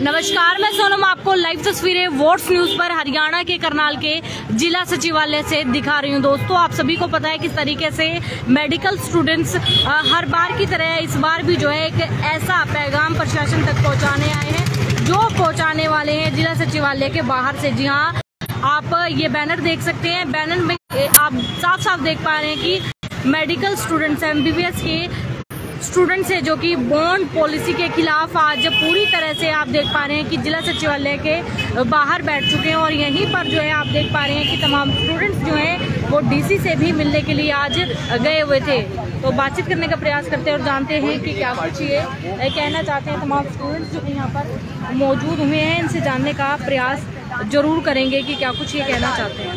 नमस्कार, मैं सोनम आपको लाइव तस्वीरें वोट्स न्यूज पर हरियाणा के करनाल के जिला सचिवालय से दिखा रही हूं। दोस्तों, आप सभी को पता है किस तरीके से मेडिकल स्टूडेंट्स हर बार की तरह इस बार भी जो है एक ऐसा पैगाम प्रशासन तक पहुंचाने आए हैं जो पहुंचाने वाले हैं जिला सचिवालय के बाहर से। जी हाँ, आप ये बैनर देख सकते हैं। बैनर में आप साफ साफ देख पा रहे हैं कि मेडिकल स्टूडेंट्स MBBS के स्टूडेंट्स है जो कि बॉन्ड पॉलिसी के खिलाफ आज पूरी तरह से आप देख पा रहे हैं कि जिला सचिवालय के बाहर बैठ चुके हैं। और यहीं पर जो है आप देख पा रहे हैं कि तमाम स्टूडेंट्स जो हैं वो DC से भी मिलने के लिए आज गए हुए थे। तो बातचीत करने का प्रयास करते हैं और जानते हैं कि क्या कुछ ये कहना चाहते हैं तमाम स्टूडेंट्स जो कि यहाँ पर मौजूद हुए हैं। इनसे जानने का प्रयास जरूर करेंगे कि क्या कुछ ये कहना चाहते हैं।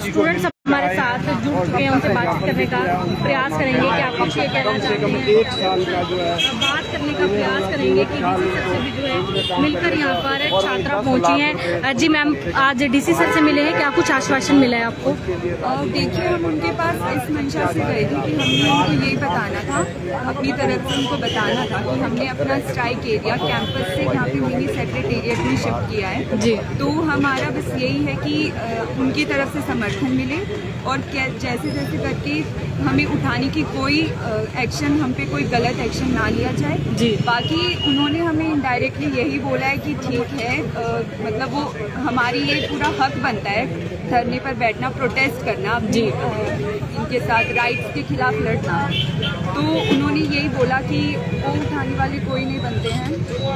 स्टूडेंट्स हमारे साथ जुड़ चुके हैं, उनसे बातचीत करने का प्रयास करेंगे कि आप कुछ ये कहना चाहते हैं। एक साल का जो है बात करने का प्रयास करेंगे कि DC सर से भी जो है मिलकर यहाँ पर छात्रा पहुँची हैं। जी मैम, आज DC सर से मिले हैं, क्या कुछ आश्वासन मिला है आपको? देखिए, हम उनके पास इस मंशा से गए थे कि हमने उनको ये बताना था, अपनी तरफ से उनको बताना था कि हमने अपना स्ट्राइक एरिया कैंपस से यहाँ पे मिनी सेक्रेटेरिएट में शिफ्ट किया है जी। तो हमारा बस यही है कि उनकी तरफ से समर्थन मिले और जैसे जैसे करके हमें उठाने की कोई एक्शन, हम पे कोई गलत एक्शन ना लिया जाए जी। बाकी उन्होंने हमें इनडायरेक्टली यही बोला है कि ठीक है, मतलब वो हमारी ये पूरा हक बनता है धरने पर बैठना, प्रोटेस्ट करना जी, इनके साथ राइट्स के खिलाफ लड़ना। तो उन्होंने यही बोला कि वो उठाने वाले कोई नहीं बनते हैं।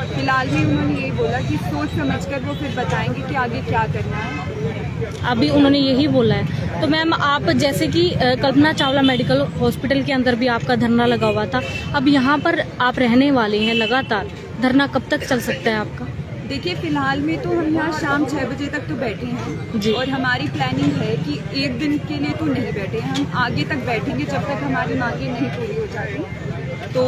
फिलहाल में उन्होंने यही बोला कि सोच समझकर वो फिर बताएंगे कि आगे क्या करना है। अभी उन्होंने यही बोला है। तो मैम, आप जैसे कि कल्पना चावला मेडिकल हॉस्पिटल के अंदर भी आपका धरना लगा हुआ था, अब यहाँ पर आप रहने वाले हैं लगातार, धरना कब तक चल सकता है आपका? देखिए, फिलहाल में तो हम यहाँ शाम 6 बजे तक तो बैठे हैं जी। और हमारी प्लानिंग है कि एक दिन के लिए तो नहीं बैठे हैं, हम आगे तक बैठेंगे जब तक हमारी मांगे नहीं पूरी हो जाती। तो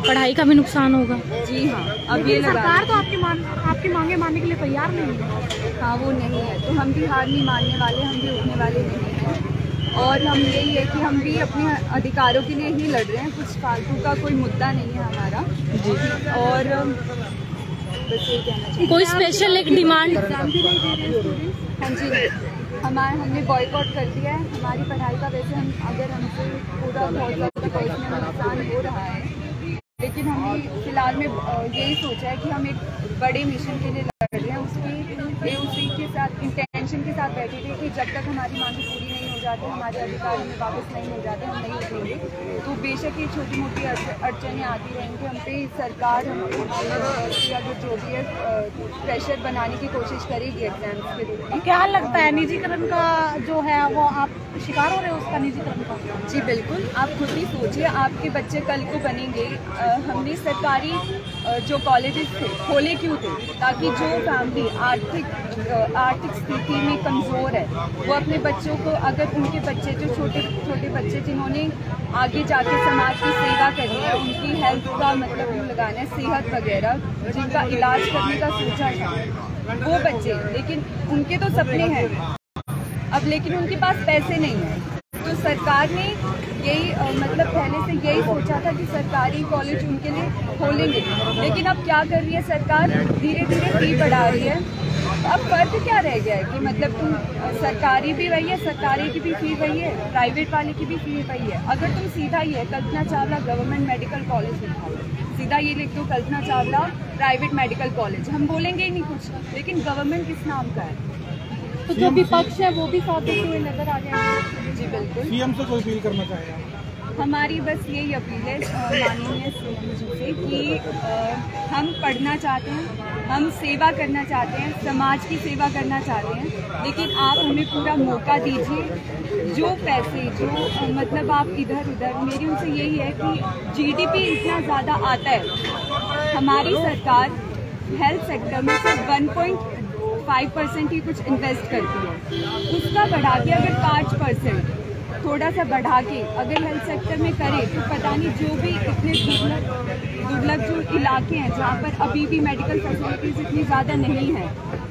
पढ़ाई का भी नुकसान होगा जी। हाँ, अब ये सरकार तो आपकी मांगे मानने के लिए तैयार नहीं है। हाँ, वो नहीं है, तो हम भी हार नहीं मानने वाले, हम भी उठने वाले नहीं हैं। और हम यही है कि हम भी अपने अधिकारों के लिए ही लड़ रहे हैं, कुछ फालतू का कोई मुद्दा नहीं है हमारा जी। और बस ये कहना चाहिए। कोई स्पेशल एक डिमांड एग्जाम भी नहीं दे रहे स्टूडेंट्स? हाँ जी, हमने बॉयकॉट कर दिया है हमारी पढ़ाई का। वैसे हम अगर हमसे पूरा बहुत ज़्यादा पर्सनल नुकसान हो रहा है, लेकिन हमने फिलहाल में यही सोचा है कि हम एक बड़े मिशन के लिए लड़ रहे हैं। उसी के साथ इंटेंशन के साथ बैठे थे कि जब तक हमारी मांगे पूरी नहीं हो जाती, हमारे अधिकार में वापस नहीं हो जाते, हम नहीं उठेंगे। तो बेशक ये छोटी मोटी अड़चनें आती रहेंगी, हम पे सरकार या जो भी है प्रेशर बनाने की कोशिश करेगी एग्जाम्स के रूप में। क्या लगता है निजीकरण का जो है वो आप शिकार हो रहे हो उसका, निजीकरण का? जी बिल्कुल, आप खुद ही सोचिए, आपके बच्चे कल को बनेंगे। हमने सरकारी जो कॉलेजेस थे खोले क्यों थे? ताकि जो फैमिली आर्थिक स्थिति में कमज़ोर है वो अपने बच्चों को, अगर उनके बच्चे जो छोटे छोटे बच्चे जिन्होंने आगे जाके समाज की सेवा करनी है, उनकी हेल्थ का मतलब लगाना है, सेहत वगैरह जिनका इलाज करने का सोचा था वो बच्चे, लेकिन उनके तो सपने हैं अब, लेकिन उनके पास पैसे नहीं है। तो सरकार ने यही मतलब पहले से यही सोचा था कि सरकारी कॉलेज उनके लिए खोलेंगे, लेकिन अब क्या कर रही है सरकार? धीरे धीरे फी बढ़ा रही है। अब फर्क क्या रह गया है कि मतलब तुम सरकारी भी वही है, सरकारी की भी फी वही है, प्राइवेट वाले की भी फी वही है। अगर तुम सीधा ही है Kalpana Chawla government medical college लिखो, सीधा ये लिख दो Kalpana Chawla private medical college, हम बोलेंगे ही नहीं कुछ, लेकिन गवर्नमेंट किस नाम का है? तो जो विपक्ष है वो भी साथ देते हुए नजर आ जाएंगे। जी बिल्कुल। सीएम से कोई अपील करना चाहेगा? हमारी बस यही अपील है माननीय सीएम जी से कि हम पढ़ना चाहते हैं, हम सेवा करना चाहते हैं, समाज की सेवा करना चाहते हैं, लेकिन आप हमें पूरा मौका दीजिए। जो पैसे जो मतलब आप इधर उधर, मेरी उनसे यही है कि GDP इतना ज़्यादा आता है, हमारी सरकार हेल्थ सेक्टर में सिर्फ 1.5% ही कुछ इन्वेस्ट करती है, उसका बढ़ा के अगर 5% थोड़ा सा बढ़ा के अगर हेल्थ सेक्टर में करे तो पता नहीं जो भी इतने दुर्लभ जो इलाके हैं जहाँ पर अभी भी मेडिकल फैसिलिटीज़ इतनी ज़्यादा नहीं है,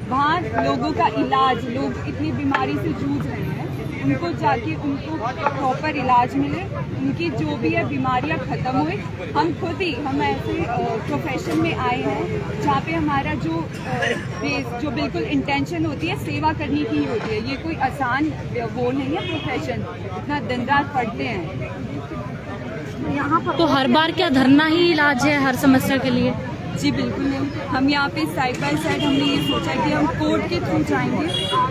वहाँ लोगों का इलाज, लोग इतनी बीमारी से जूझ रहे हैं, उनको जाके उनको प्रॉपर इलाज मिले, उनकी जो भी है बीमारियां खत्म हुए। हम ऐसे प्रोफेशन में आए हैं जहाँ पे हमारा जो बिल्कुल इंटेंशन होती है सेवा करने की होती है। ये कोई आसान वो नहीं है प्रोफेशन, इतना दिन रात पढ़ते हैं। यहाँ पर तो हर बार क्या धरना ही इलाज है हर समस्या के लिए? जी बिल्कुल नहीं, हम यहाँ पे साइड बाय साइड हमने ये सोचा कि हम कोर्ट के थ्रू जाएंगे,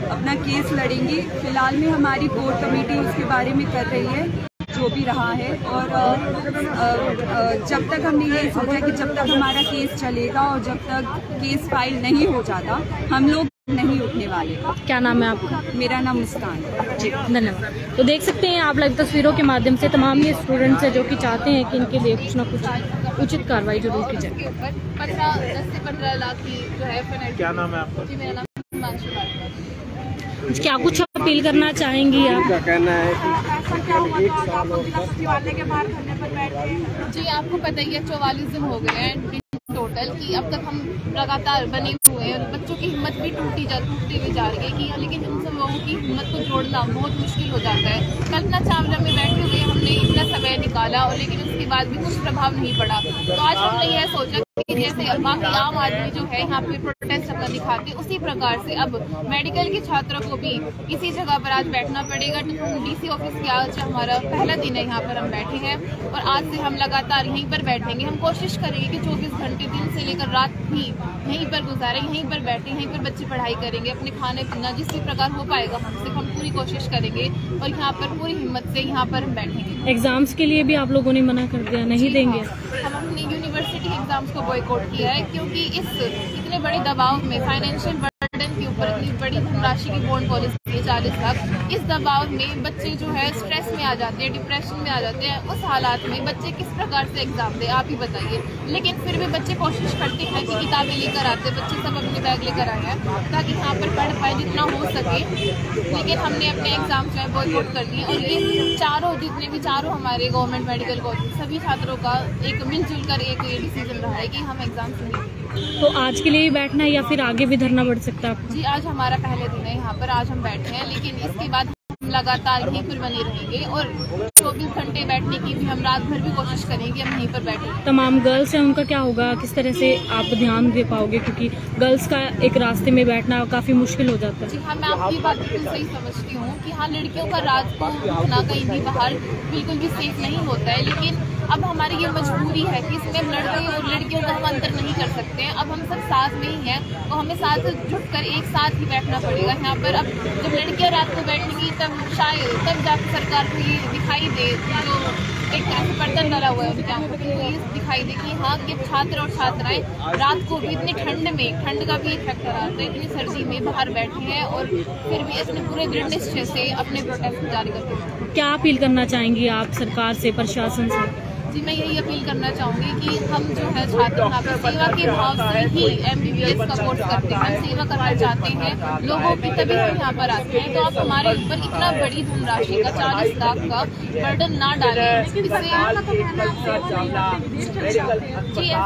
अपना केस लड़ेंगे। फिलहाल में हमारी कोर्ट कमेटी उसके बारे में कर रही है जो भी रहा है। और जब तक हमने ये सोचा कि जब तक हमारा केस चलेगा और जब तक केस फाइल नहीं हो जाता हम लोग नहीं उठने वाले। क्या नाम है आपका? मेरा नाम मुस्कान। जी धन्यवाद। तो देख सकते हैं आप लाइव तस्वीरों के माध्यम से तमाम ये स्टूडेंट्स हैं जो कि चाहते हैं कि इनके लिए कुछ ना कुछ उचित कार्रवाई जरूर की जाए। 10 से 15 लाख की जो है। क्या नाम है आपका? जी मेरा नाम हिमांशु भारद्वाज। क्या कुछ अपील करना चाहेंगी आप? क्या कहना है कि ऐसा क्या हुआ था आप जिला सचिवालय के बाहर धरने पर बैठे हैं? जी आपको पता ही है 44 दिन हो गए हैं टोटल कि अब तक हम लगातार बने हुए हैं। बच्चों की हिम्मत भी टूटती हुई जा रही है कि लेकिन उन सब लोगों की हिम्मत को जोड़ना बहुत मुश्किल हो जाता है। कल्पना चावला में बैठे हुए हमने इतना समय निकाला और लेकिन उसके बाद भी कुछ प्रभाव नहीं पड़ा। तो आज हमने यह सोचा कि जैसे बाकी आम आदमी जो है यहाँ पे प्रोटेस्ट अपना दिखाते उसी प्रकार से अब मेडिकल के छात्रों को भी इसी जगह पर आज बैठना पड़ेगा। डीसी ऑफिस के आज हमारा पहला दिन है, यहाँ पर हम बैठे हैं और आज से हम लगातार यहीं पर बैठेंगे। हम कोशिश करेंगे कि 24 घंटे दिन से लेकर रात भी यहीं पर गुजारें, यहीं पर बैठे, यहीं पर बच्चे पढ़ाई करेंगे, अपने खाने पीना जिस भी प्रकार हो पाएगा हमसे हम पूरी कोशिश करेंगे और यहाँ पर पूरी हिम्मत से यहाँ पर हम बैठेंगे। एग्जाम्स के लिए भी आप लोगों ने मना कर दिया, नहीं देंगे? हम अपने यूनिवर्सिटी एग्जाम्स को बॉयकॉट किया है क्योंकि इस इतने बड़े दबाव में फाइनेंशियल बर्डन के ऊपर इतनी बड़ी धनराशि की बॉन्ड पॉलिसी है 40 लाख। इस दबाव में बच्चे जो है स्ट्रेस में आ जाते हैं, डिप्रेशन में आ जाते हैं। उस हालात में बच्चे किस प्रकार से एग्जाम दे आप ही बताइए। लेकिन फिर भी बच्चे कोशिश करते हैं कि किताबें लेकर आते, बच्चे सब अपने बैग लेकर आए हैं ताकि यहाँ पर पढ़ पाए जितना हो सके। लेकिन हमने अपने एग्जाम जो है बॉयकॉट कर दिए और ये जितने भी चारों हमारे गवर्नमेंट मेडिकल कॉलेज सभी छात्रों का एक मिलजुल कर एक ये डिसीजन रहा है कि हम एग्जाम नहीं देंगे। तो आज के लिए ही बैठना है या फिर आगे भी धरना बढ़ सकता है? जी आज हमारा पहले दिन है यहाँ पर, आज हम बैठे हैं लेकिन इसके बाद हम लगातार यहीं पर बने रहेंगे और 24 घंटे बैठने की भी हम रात भर भी कोशिश करेंगे हम यहीं पर बैठे। तमाम गर्ल्स हैं उनका क्या होगा, किस तरह से आप ध्यान दे पाओगे क्योंकि गर्ल्स का एक रास्ते में बैठना काफी मुश्किल हो जाता है? जी हाँ, मैं आपकी बात बिल्कुल सही समझती हूँ कि हाँ लड़कियों का रात को उठना कहीं भी बाहर बिल्कुल भी सेफ नहीं होता है। लेकिन अब हमारी ये मजबूरी है कि इसमें हम लड़के और लड़कियों का हम अंतर नहीं कर सकते हैं। अब हम सब साथ में ही हैं तो हमें साथ जुटकर एक साथ ही बैठना पड़ेगा यहाँ पर। अब जब लड़कियाँ रात को बैठेंगी तब शायद तब जाकर सरकार को ये दिखाई दे, जो एक ऐसे पर्दा डाला हुआ है उनके आंखों में, तो ये दिखाई दे कि हाँ कि छात्र और छात्राएं रात को भी इतनी ठंड का भी एक फैक्टर आता है, इतनी सर्दी में बाहर बैठे हैं और फिर भी अपने पूरे दृढ़ निश्चय से अपने प्रोटेस्ट जारी करते हैं। क्या अपील करना चाहेंगी आप सरकार से, प्रशासन से? जी मैं यही अपील करना चाहूँगी कि हम जो है छात्र यहाँ पर सेवा के भाव से ही MBBS का कोर्स करते हैं, हम सेवा करना चाहते हैं लोगों की, तभी हम यहाँ पर आते हैं। तो आप हमारे ऊपर इतना बड़ी धनराशि का 40 लाख का बर्डन ना डालें। इससे जी ऐसा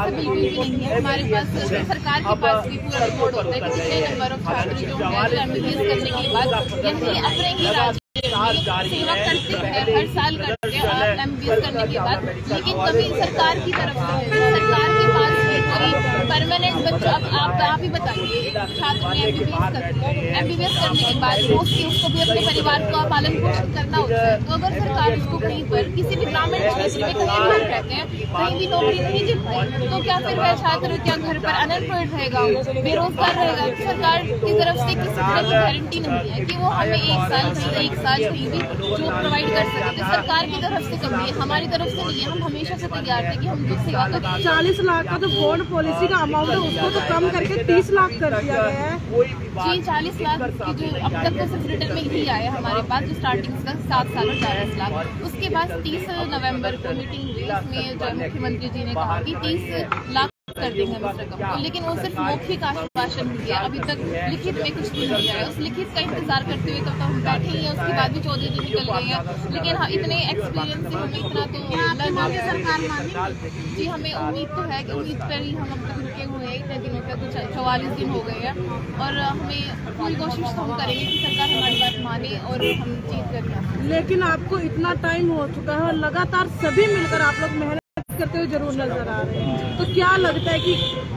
बिल्कुल भी नहीं है। हमारे पास सरकार के पास भी पूरा रिपोर्ट होता है कि कितने नंबर ऑफ छात्र जो है MBBS करने के बाद यही अपने ही राज्य सेवा करते हैं, हर साल करते हैं MBBS करने के बाद। लेकिन कभी सरकार की तरफ से सरकार के पास भी कोई परमानेंट बच्चा, अब आप ही बताइए छात्र ने MBBS करने के बाद उसको भी अपने परिवार का पालन पोषण करना होता है। तो अगर सरकार उसको कहीं पर किसी भी ग्रामीण क्षेत्र में कहीं लोग रहते हैं कहीं भी नौकरी नहीं दे पाई तो क्या फिर वह छात्र क्या घर पर अनएम्प्लॉयड रहेगा, बेरोजगार रहेगा? सरकार की तरफ से किसी तरह की गारंटी नहीं है कि वो हमें एक साल कहीं भी जो प्रोवाइड कर सकते। तो सरकार की तरफ से कमी है, हमारी तरफ से नहीं है। हम हमेशा से तैयार थे कि हम जो सेवा करें। 40 लाख का जो बॉन्ड पॉलिसी का अमाउंट है उसको तो कम करके 30 लाख कर दिया गया है। जी 40 लाख की जो अब तक तो सिर्फ रिटर्न में ही आया हमारे पास, जो स्टार्टिंग का 7 साल और 40 लाख। उसके बाद 30 नवंबर को मीटिंग हुई, उसमें जो मुख्यमंत्री जी ने कहा कि 30 लाख कर देंगे हम इस रकम को, लेकिन वो सिर्फ मौखिक आश्वासन दिया, अभी तक लिखित में कुछ भी नहीं आया। उस लिखित का इंतजार करते हुए तब तो हम बैठे ही हैं, उसके बाद भी 14 दिन निकल गए हैं, लेकिन हाँ इतने एक्सपीरियंस से हमें इतना तो सरकार माने। जी हमें उम्मीद तो है कि उम्मीद पर ही हम अब तक रुके हुए हैं, इतने दिनों तक कुछ 44 दिन हो गए हैं, और हमें पूरी कोशिश तो हम करेंगे कि सरकार हमारी बात माने और हम जीत कर। लेकिन आपको इतना टाइम हो चुका है और लगातार सभी मिलकर आप लोग मेहनत करते हुए जरूर नजर आ रहे हैं, तो क्या लगता है कि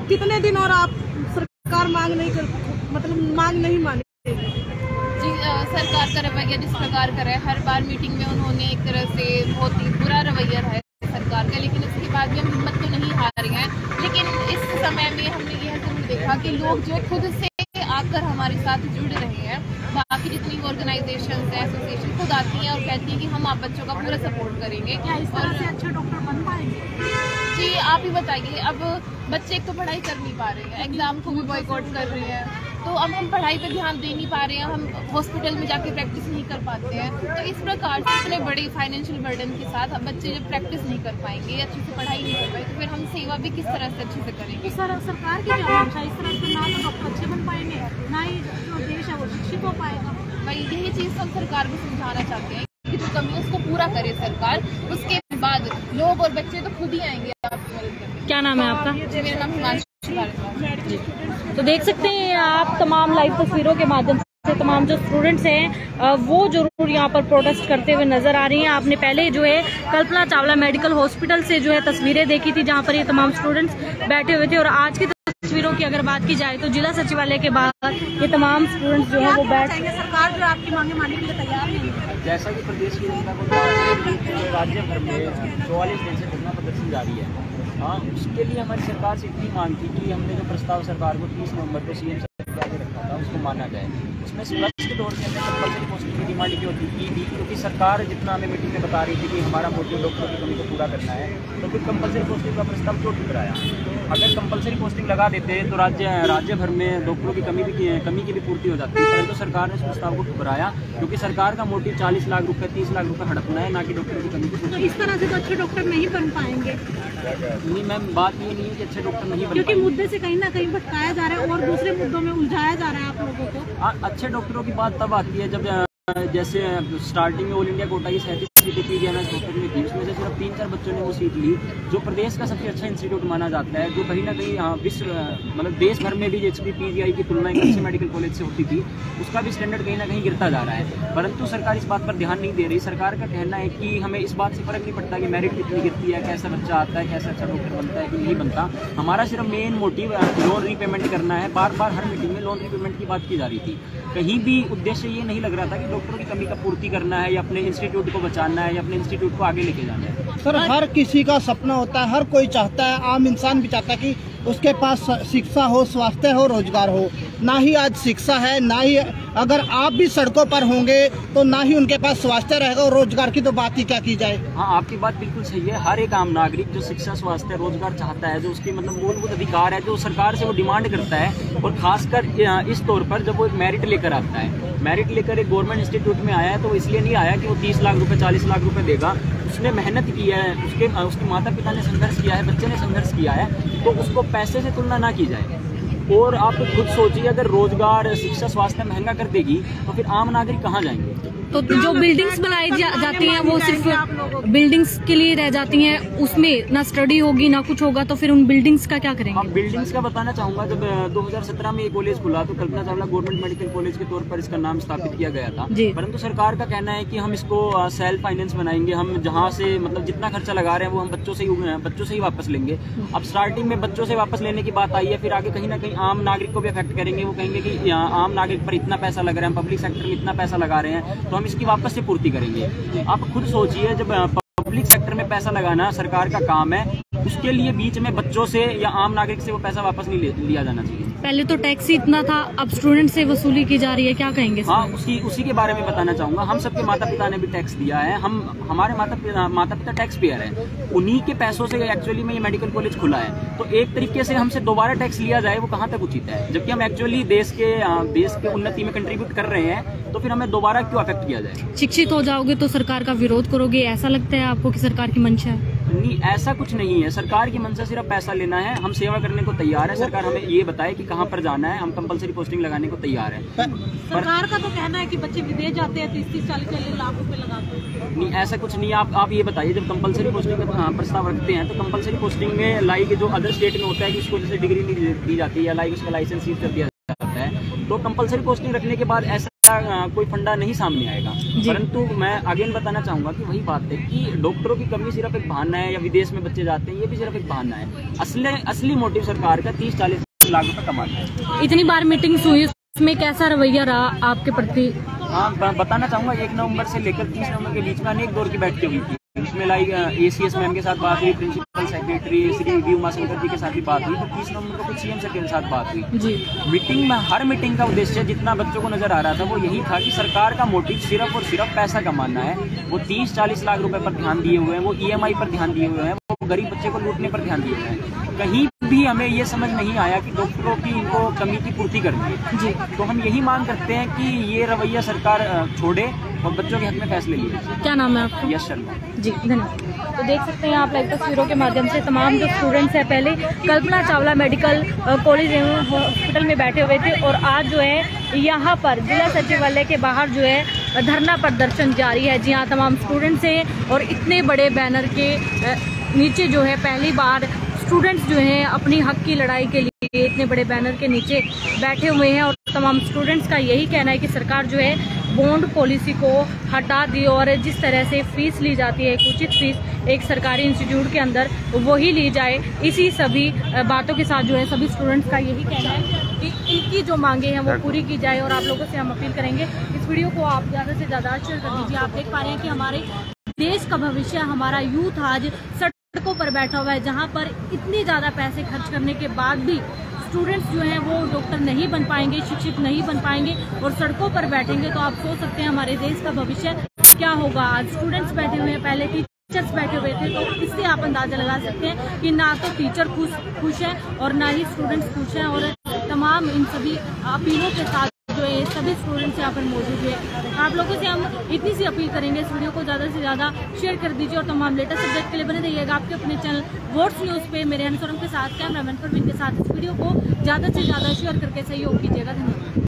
कितने दिन और आप सरकार मांग नहीं मानेगी? जी सरकार का रवैया जिस प्रकार का है, हर बार मीटिंग में उन्होंने एक तरह से बहुत ही बुरा रवैया रहा है सरकार का, लेकिन उसके बाद भी हम हिम्मत तो नहीं हार रहे हैं। लेकिन इस समय में हमने यह जरूर देखा कि लोग जो खुद से आकर हमारे साथ जुड़ रहे हैं, बाकी जितनी ऑर्गेनाइजेशन है, एसोसिएशन खुद आती हैं और कहती हैं कि हम आप बच्चों का पूरा सपोर्ट करेंगे। क्या इस तरह से अच्छे डॉक्टर बन पाएंगे? जी आप ही बताइए, अब बच्चे एक तो पढ़ाई कर नहीं पा रहे हैं, एग्जाम को भी बॉयकॉट कर रहे हैं, तो अब हम पढ़ाई पे ध्यान दे नहीं पा रहे हैं, हम हॉस्पिटल में जाके प्रैक्टिस नहीं कर पाते हैं, तो इस प्रकार से इतने बड़े फाइनेंशियल बर्डन के साथ अब बच्चे जब प्रैक्टिस नहीं कर पाएंगे, अच्छे से पढ़ाई नहीं कर पाएंगे, तो फिर हम सेवा भी किस तरह से अच्छे से करेंगे? सरकार की क्या मंशा? इस तरह से ना तो डॉक्टर अच्छे बन पाएंगे, ना ही जो देश है वो शिक्षित हो पाएगा। भाई यही चीज़ हम सरकार को समझाना चाहते हैं कि जो कमी है उसको पूरा करे सरकार, उसके बाद लोग और बच्चे तो खुद ही आएंगे आपकी मदद करने। क्या नाम है आपका? मेरा नाम हिमांशु भारद्वाज। तो देख सकते हैं आप तमाम लाइव तस्वीरों के माध्यम से तमाम जो स्टूडेंट्स हैं वो जरूर यहाँ पर प्रोटेस्ट करते हुए नजर आ रही हैं। आपने पहले जो है कल्पना चावला मेडिकल हॉस्पिटल से जो है तस्वीरें देखी थी, जहाँ पर ये तमाम स्टूडेंट्स बैठे हुए थे, और आज की तस्वीरों की अगर बात की जाए तो जिला सचिवालय के बाहर ये तमाम स्टूडेंट्स जो है वो बैठ। सरकार जो आपकी मांगे मानने के लिए तैयार नहीं है। जैसा कि प्रदेश की जनता को राज्य भर में 44 दिन से धरना प्रदर्शन जारी है, हाँ उसके लिए हमारी सरकार से इतनी मांग थी कि हमने जो प्रस्ताव सरकार को 30 नवंबर को सीएम साहब के आगे रखा था उसको माना जाए। उसमें स्पष्ट तौर से हमने कंपल्सरी पोस्टिंग की डिमांड की होती थी, क्योंकि सरकार जितना हमें मीटिंग में बता रही थी कि हमारा मोटिव डॉक्टरों की कमी को पूरा करना है, तो फिर कंपल्सरी पोस्टिंग का प्रस्ताव क्यों ठुकराया? अगर कंपल्सरी पोस्टिंग लगा देते तो राज्य भर में डॉक्टरों की कमी की भी पूर्ति हो जाती है, परंतु सरकार ने इस प्रस्ताव को ठुकराया, क्योंकि सरकार का मोटिव 40 लाख रुपये 30 लाख रुपये हड़पना है, ना कि डॉक्टरों की कमी की पूर्ति। इस तरह से तो अच्छे डॉक्टर नहीं बन पाएंगे। नहीं मैम, बात ये नहीं है कि अच्छे डॉक्टर नहीं बन क्योंकि पाएंगे, मुद्दे से कहीं ना कहीं भटकाया जा रहा है और दूसरे मुद्दों में उलझाया जा रहा है आप लोगों को। अच्छे डॉक्टरों की बात तब आती है जब जैसे स्टार्टिंग में ऑल इंडिया कोटा की 37 सीटें पीजीआईएमएस डॉक्टर में थी, उसमें से सिर्फ 3-4 बच्चों ने वो सीट ली, जो प्रदेश का सबसे अच्छा इंस्टीट्यूट माना जाता है, जो कहीं ना कहीं विश्व मतलब देश भर में भी एचपी पीजीआई की तुलना एक अच्छे मेडिकल कॉलेज से होती थी, उसका भी स्टैंडर्ड कहीं ना कहीं गिरता जा रहा है। परंतु सरकार इस बात पर ध्यान नहीं दे रही। सरकार का कहना है कि हमें इस बात से फर्क नहीं पड़ता कि मेरिट कितनी गिरती है, कैसा बच्चा आता है, कैसा अच्छा डॉक्टर बनता है कि नहीं बनता, हमारा सिर्फ मेन मोटिव लोन रीपेमेंट करना है। बार बार हर मीटिंग में लोन रीपेमेंट की बात की जा रही थी, कहीं भी उद्देश्य ये नहीं लग रहा था कि डॉक्टरों की कमी का पूर्ति करना है या अपने इंस्टीट्यूट को बचाना है या अपने इंस्टीट्यूट को आगे लेके जाना है। सर हर किसी का सपना होता है, हर कोई चाहता है, आम इंसान भी चाहता है कि उसके पास शिक्षा हो, स्वास्थ्य हो, रोजगार हो। ना ही आज शिक्षा है, ना ही अगर आप भी सड़कों पर होंगे तो ना ही उनके पास स्वास्थ्य रहेगा, और रोजगार की तो बात ही क्या की जाए। हाँ आपकी बात बिल्कुल सही है। हर एक आम नागरिक जो शिक्षा, स्वास्थ्य, रोजगार चाहता है, जो उसकी मतलब मूलभूत अधिकार है, जो सरकार से वो डिमांड करता है, और खासकर इस तौर पर जब वो एक मेरिट लेकर आता है, मेरिट लेकर एक गवर्नमेंट इंस्टीट्यूट में आया है, तो इसलिए नहीं आया कि वो 30 लाख रुपए 40 लाख रुपए देगा। उसने मेहनत की है, उसके माता पिता ने संघर्ष किया है, बच्चे ने संघर्ष किया है, तो उसको पैसे से तुलना ना की जाए। और आप खुद सोचिए, अगर रोजगार, शिक्षा, स्वास्थ्य महंगा कर देगी तो फिर आम नागरिक कहाँ जाएंगे? तो जो बिल्डिंग्स बनाई जाती हैं वो सिर्फ बिल्डिंग्स के लिए रह जाती हैं, उसमें ना स्टडी होगी ना कुछ होगा, तो फिर उन बिल्डिंग्स का क्या करेंगे? हाँ बिल्डिंग्स का बताना चाहूँगा। जब 2017 में ये कॉलेज खुला तो Kalpana Chawla government medical college के तौर पर इसका नाम स्थापित किया गया था, परंतु सरकार का कहना है कि हम इसको सेल्फ फाइनेंस बनाएंगे, हम जहाँ से मतलब जितना खर्चा लगा रहे हैं वो हम बच्चों से ही वापस लेंगे। अब स्टार्टिंग में बच्चों से वापस लेने की बात आई है, फिर आगे कहीं ना कहीं आम नागरिक को भी अफेक्ट करेंगे। वो कहेंगे कि आम नागरिक पर इतना पैसा लग रहा है, हम पब्लिक सेक्टर में इतना पैसा लगा रहे हैं, तो हम इसकी वापस से पूर्ति करेंगे। आप खुद सोचिए, जब पब्लिक सेक्टर में पैसा लगाना सरकार का काम है, उसके लिए बीच में बच्चों से या आम नागरिक से वो पैसा वापस नहीं लिया जाना चाहिए। पहले तो टैक्स ही इतना था, अब स्टूडेंट से वसूली की जा रही है, क्या कहेंगे? हाँ उसी के बारे में बताना चाहूंगा। हम सबके माता पिता ने भी टैक्स दिया है, हमारे माता पिता टैक्स पेयर हैं, उन्हीं के पैसों से एक्चुअली में ये मेडिकल कॉलेज खुला है। तो एक तरीके से हमसे दोबारा टैक्स लिया जाए वो कहाँ तक उचित है? जबकि हम एक्चुअली देश के उन्नति में कंट्रीब्यूट कर रहे हैं, तो फिर हमें दोबारा क्यों अफेक्ट किया जाए? शिक्षित हो जाओगे तो सरकार का विरोध करोगे, ऐसा लगता है आपको कि सरकार की मंशा है? नहीं, ऐसा कुछ नहीं है। सरकार की मंशा सिर्फ पैसा लेना है। हम सेवा करने को तैयार है। सरकार हमें ये बताए कि कहाँ पर जाना है, हम कंपलसरी पोस्टिंग लगाने को तैयार है। सरकार का तो कहना है कि बच्चे विदेश जाते हैं 30-40 लाख रुपए लगाते हैं। नहीं, ऐसा कुछ नहीं। आप ये बताइए, जब कंपलसरी पोस्टिंग का प्रस्ताव रखते हैं तो कंपलसरी पोस्टिंग में लाइक जो अदर स्टेट में होता है कि उसको जैसे डिग्री नहीं दी जाती है या लाइक उसका लाइसेंस सीज कर दिया जाता है, तो कंपलसरी पोस्टिंग रखने के बाद ऐसा कोई फंडा नहीं सामने आएगा। परंतु मैं अगेन बताना चाहूंगा कि वही बात है कि डॉक्टरों की कमी सिर्फ एक बहाना है या विदेश में बच्चे जाते हैं, ये भी सिर्फ एक बहाना है। असली मोटिव सरकार का 30-40 लाख रुपए कमाना है। इतनी बार मीटिंग्स हुई, उसमें कैसा रवैया रहा आपके प्रति? हाँ, बताना चाहूंगा 1 नवंबर से लेकर 30 नवंबर के बीच में अनेक दौर की बैठकें हुई थी। उसमें लाइक ACS मैम के साथ बात हुई, principal secretary Shri V Umashankar ji के साथ भी बात हुई, तो 30 नवंबर को कुछ CM सर के साथ बात हुई जी। मीटिंग में हर मीटिंग का उद्देश्य जितना बच्चों को नजर आ रहा था वो यही था कि सरकार का मोटिव सिर्फ और सिर्फ पैसा कमाना है। वो 30-40 लाख रुपए पर ध्यान दिए हुए हैं, वो EMI पर ध्यान दिए हुए हैं, वो गरीब बच्चे को लूटने पर ध्यान दिए हुए हैं। कहीं भी हमें ये समझ नहीं आया कि डॉक्टरों की इनको कमी की पूर्ति करनी है जी। तो हम यही मांग करते हैं कि ये रवैया सरकार छोड़े और बच्चों के हक में फैसले लिए। क्या नाम है आपका? यश शर्मा जी, धन्यवाद। तो देख सकते हैं आप लाइव तस्वीरों के माध्यम से तमाम जो स्टूडेंट्स हैं, पहले कल्पना चावला मेडिकल कॉलेज एवं हॉस्पिटल में बैठे हुए थे और आज जो है यहाँ पर जिला सचिवालय के बाहर जो है धरना प्रदर्शन जारी है। जी हाँ, तमाम स्टूडेंट्स हैं और इतने बड़े बैनर के नीचे जो है पहली बार स्टूडेंट्स जो हैं अपनी हक की लड़ाई के लिए इतने बड़े बैनर के नीचे बैठे हुए हैं। और तमाम स्टूडेंट्स का यही कहना है कि सरकार जो है बॉन्ड पॉलिसी को हटा दी और जिस तरह से फीस ली जाती है, एक उचित फीस एक सरकारी इंस्टीट्यूट के अंदर वही ली जाए। इसी सभी बातों के साथ जो है सभी स्टूडेंट्स का यही कहना है कि इनकी जो मांगे हैं वो पूरी की जाए। और आप लोगों से हम अपील करेंगे इस वीडियो को आप ज़्यादा से ज़्यादा शेयर कर दीजिए। आप देख पा रहे हैं कि हमारे देश का भविष्य, हमारा यूथ आज सड़कों पर बैठा हुआ है, जहाँ पर इतनी ज़्यादा पैसे खर्च करने के बाद भी स्टूडेंट्स जो हैं वो डॉक्टर नहीं बन पाएंगे, शिक्षित नहीं बन पाएंगे और सड़कों पर बैठेंगे। तो आप सोच सकते हैं हमारे देश का भविष्य क्या होगा। आज स्टूडेंट्स बैठे हुए हैं, पहले टीचर्स बैठे हुए थे, तो इससे आप अंदाजा लगा सकते हैं कि ना तो टीचर खुश है और ना ही स्टूडेंट्स खुश हैं। और तमाम इन सभी अपीलों के साथ जो है सभी स्टूडेंट्स यहाँ पर मौजूद है। आप लोगों से हम इतनी सी अपील करेंगे, इस वीडियो को ज़्यादा से ज़्यादा शेयर कर दीजिए और तमाम लेटेस्ट सब्जेक्ट के लिए बने रहिएगा आपके अपने चैनल वोट्स न्यूज़ पे मेरे अनुसरण के साथ, कैमरामैन परवीन के साथ इस वीडियो को ज़्यादा से ज़्यादा शेयर करके सहयोग कीजिएगा। धन्यवाद।